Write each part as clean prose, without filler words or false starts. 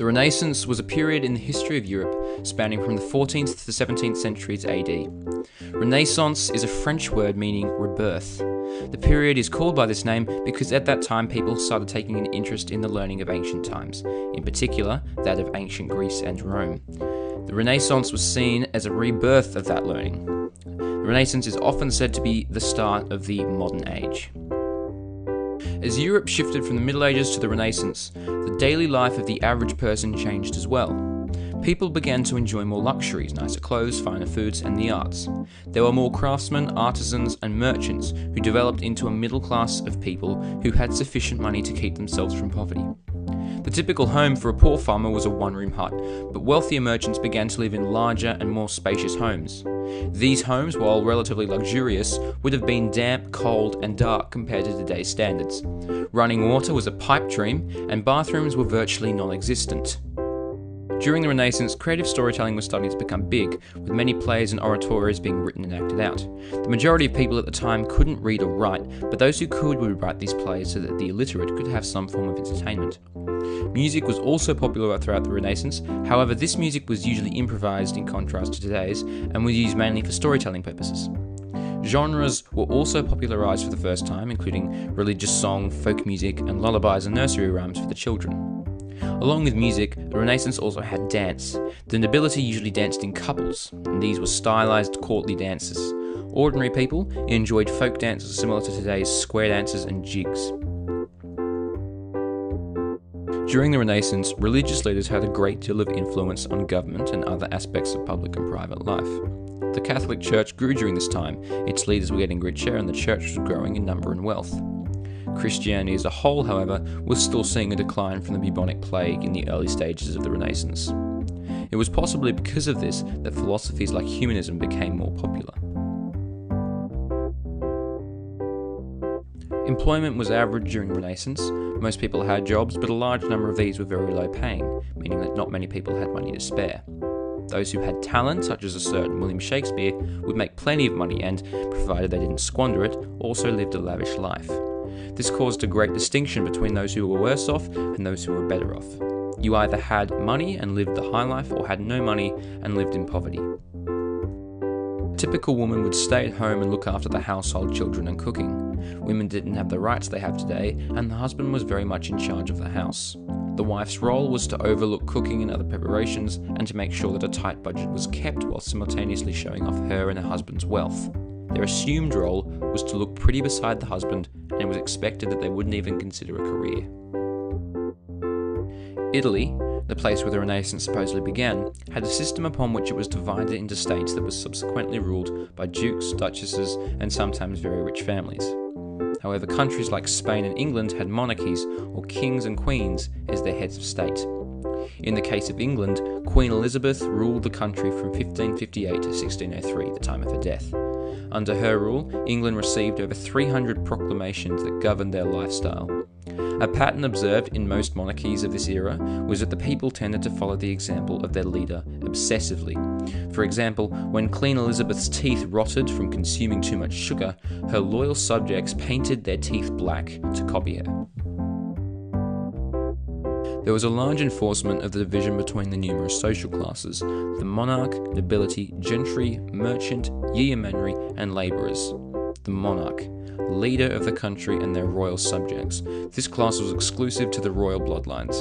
The Renaissance was a period in the history of Europe spanning from the 14th to the 17th centuries AD. Renaissance is a French word meaning rebirth. The period is called by this name because at that time people started taking an interest in the learning of ancient times, in particular that of ancient Greece and Rome. The Renaissance was seen as a rebirth of that learning. The Renaissance is often said to be the start of the modern age. As Europe shifted from the Middle Ages to the Renaissance, the daily life of the average person changed as well. People began to enjoy more luxuries, nicer clothes, finer foods, and the arts. There were more craftsmen, artisans, and merchants who developed into a middle class of people who had sufficient money to keep themselves from poverty. The typical home for a poor farmer was a one-room hut, but wealthier merchants began to live in larger and more spacious homes. These homes, while relatively luxurious, would have been damp, cold, and dark compared to today's standards. Running water was a pipe dream, and bathrooms were virtually non-existent. During the Renaissance, creative storytelling was starting to become big, with many plays and oratorios being written and acted out. The majority of people at the time couldn't read or write, but those who could would write these plays so that the illiterate could have some form of entertainment. Music was also popular throughout the Renaissance, however this music was usually improvised in contrast to today's, and was used mainly for storytelling purposes. Genres were also popularised for the first time, including religious song, folk music, and lullabies and nursery rhymes for the children. Along with music, the Renaissance also had dance. The nobility usually danced in couples, and these were stylised courtly dances. Ordinary people enjoyed folk dances similar to today's square dances and jigs. During the Renaissance, religious leaders had a great deal of influence on government and other aspects of public and private life. The Catholic Church grew during this time, its leaders were getting richer and the church was growing in number and wealth. Christianity as a whole, however, was still seeing a decline from the bubonic plague in the early stages of the Renaissance. It was possibly because of this that philosophies like humanism became more popular. Employment was average during the Renaissance. Most people had jobs, but a large number of these were very low paying, meaning that not many people had money to spare. Those who had talent, such as a certain William Shakespeare, would make plenty of money and, provided they didn't squander it, also lived a lavish life. This caused a great distinction between those who were worse off and those who were better off. You either had money and lived the high life, or had no money and lived in poverty. A typical woman would stay at home and look after the household, children and cooking. Women didn't have the rights they have today, and the husband was very much in charge of the house. The wife's role was to overlook cooking and other preparations, and to make sure that a tight budget was kept while simultaneously showing off her and her husband's wealth. Their assumed role was to look pretty beside the husband, and it was expected that they wouldn't even consider a career. Italy, the place where the Renaissance supposedly began, had a system upon which it was divided into states that was subsequently ruled by dukes, duchesses, and sometimes very rich families. However, countries like Spain and England had monarchies, or kings and queens, as their heads of state. In the case of England, Queen Elizabeth ruled the country from 1558 to 1603, the time of her death. Under her rule, England received over 300 proclamations that governed their lifestyle. A pattern observed in most monarchies of this era was that the people tended to follow the example of their leader obsessively. For example, when Queen Elizabeth's teeth rotted from consuming too much sugar, her loyal subjects painted their teeth black to copy her. There was a large enforcement of the division between the numerous social classes: the monarch, nobility, gentry, merchant, yeomanry, and labourers. The monarch, leader of the country and their royal subjects. This class was exclusive to the royal bloodlines.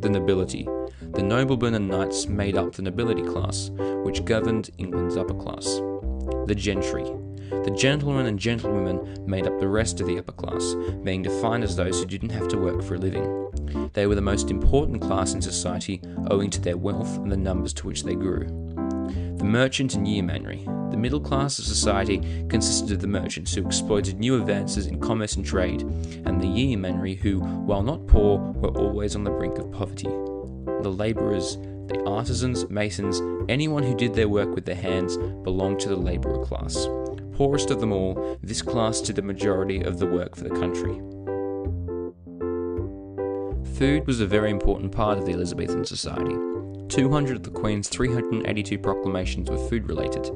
The nobility. The noblemen and knights made up the nobility class, which governed England's upper class. The gentry. The gentlemen and gentlewomen made up the rest of the upper class, being defined as those who didn't have to work for a living. They were the most important class in society owing to their wealth and the numbers to which they grew. The merchant and yeomanry. The middle class of society consisted of the merchants who exploited new advances in commerce and trade, and the yeomanry who, while not poor, were always on the brink of poverty. The labourers, the artisans, masons, anyone who did their work with their hands belonged to the labourer class. Poorest of them all, this class did the majority of the work for the country. Food was a very important part of the Elizabethan society. 200 of the Queen's 382 proclamations were food-related.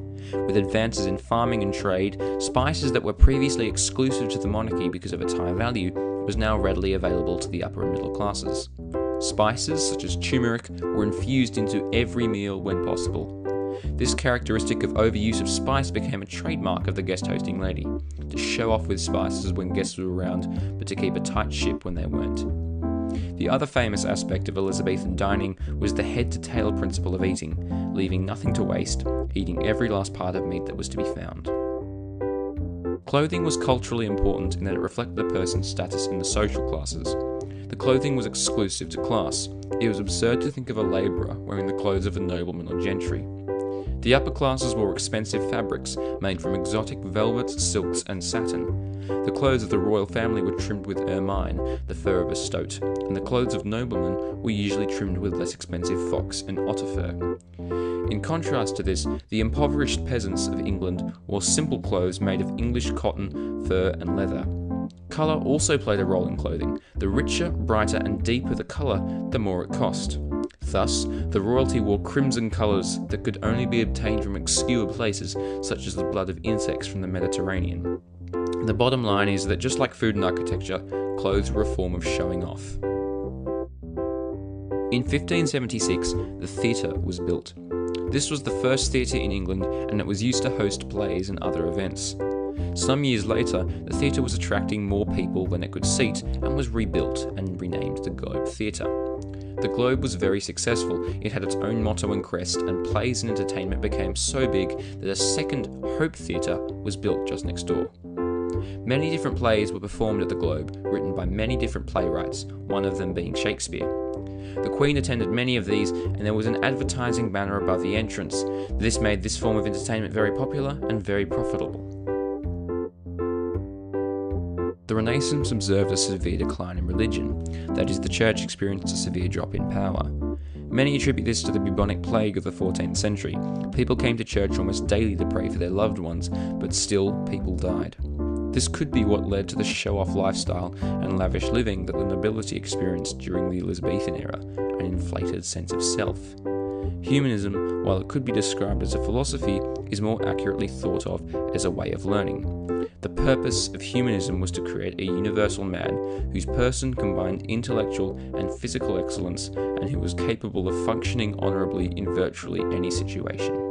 With advances in farming and trade, spices that were previously exclusive to the monarchy because of its high value was now readily available to the upper and middle classes. Spices, such as turmeric, were infused into every meal when possible. This characteristic of overuse of spice became a trademark of the guest hosting lady, to show off with spices when guests were around, but to keep a tight ship when they weren't. The other famous aspect of Elizabethan dining was the head-to-tail principle of eating, leaving nothing to waste, eating every last part of meat that was to be found. Clothing was culturally important in that it reflected a person's status in the social classes. The clothing was exclusive to class. It was absurd to think of a labourer wearing the clothes of a nobleman or gentry. The upper classes wore expensive fabrics made from exotic velvets, silks, and satin. The clothes of the royal family were trimmed with ermine, the fur of a stoat, and the clothes of noblemen were usually trimmed with less expensive fox and otter fur. In contrast to this, the impoverished peasants of England wore simple clothes made of English cotton, fur, and leather. Colour also played a role in clothing. The richer, brighter, and deeper the colour, the more it cost. Thus, the royalty wore crimson colours that could only be obtained from obscure places, such as the blood of insects from the Mediterranean. The bottom line is that just like food and architecture, clothes were a form of showing off. In 1576, the theatre was built. This was the first theatre in England, and it was used to host plays and other events. Some years later, the theatre was attracting more people than it could seat and was rebuilt and renamed the Globe Theatre. The Globe was very successful. It had its own motto and crest, and plays and entertainment became so big that a second Hope Theatre was built just next door. Many different plays were performed at the Globe, written by many different playwrights, one of them being Shakespeare. The Queen attended many of these, and there was an advertising banner above the entrance. This made this form of entertainment very popular and very profitable. The Renaissance observed a severe decline in religion, that is, the Church experienced a severe drop in power. Many attribute this to the bubonic plague of the 14th century. People came to church almost daily to pray for their loved ones, but still people died. This could be what led to the show-off lifestyle and lavish living that the nobility experienced during the Elizabethan era, an inflated sense of self. Humanism, while it could be described as a philosophy, is more accurately thought of as a way of learning. The purpose of humanism was to create a universal man whose person combined intellectual and physical excellence and who was capable of functioning honourably in virtually any situation.